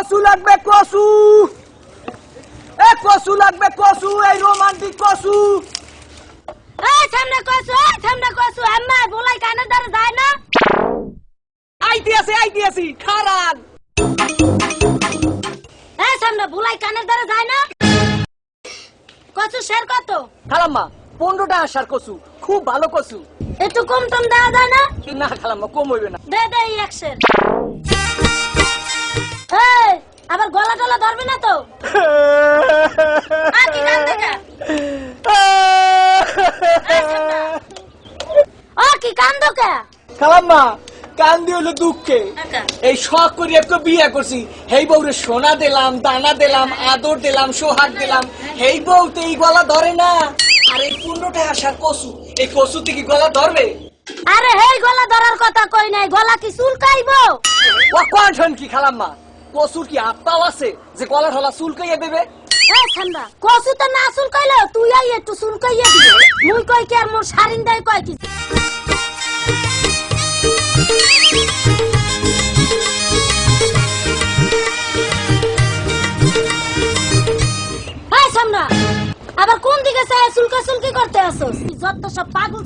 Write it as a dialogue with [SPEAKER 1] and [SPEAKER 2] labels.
[SPEAKER 1] কসু লাগবে কসু, এ কসু লাগবে কসু, এই রোমান্টিক কসু।
[SPEAKER 2] সামনে কসু আম্মা বলাই কানের দ্বারা যায় না।
[SPEAKER 1] আইতেছি খারান।
[SPEAKER 2] সামনে বলাই কানের দ্বারা যায় না। কসু শের কত?
[SPEAKER 1] খালাম্মা 15 টাকা সার কসু, খুব ভালো কসু।
[SPEAKER 2] একটু কম টম দেওয়া যায় না?
[SPEAKER 1] না খালাম্মা কম হইবে না।
[SPEAKER 2] দে 1 সের। আবার গলা টলা ধরবি না তো? কি গান দেখা? কি কান্দ কে?
[SPEAKER 1] খালাম্মা কান্দি হলো দুঃখে। এই শখ করে একটু বিয়ে করছি, হেই বউরে সোনা দিলাম, দানা দিলাম, আদর দিলাম, সোহাগ দিলাম, হেই বউতে এই গলা ধরে না। আর এই 15 টাকা সার কসু, এই কসুতে কি গলা ধরবে?
[SPEAKER 2] আরে হেই গলা ধরার কথা কই নাই, গলা কি চুলকাইবো?
[SPEAKER 1] ও কোন কি খালাম্মা, কসুর কি আত্মাও আছে যে গলা ঠলা চুলকাইয়া দেবে?
[SPEAKER 2] ঠান্ডা কসু তো না চুলকাইলো, তুই আই একটু চুলকাইয়া দিবি। মুই কই কি আর মোর সারিন্দাই কয় কি? সামনা আবার কোন দিকে চাই চুলকা চুলকি করতে আসো? যত সব পাগল।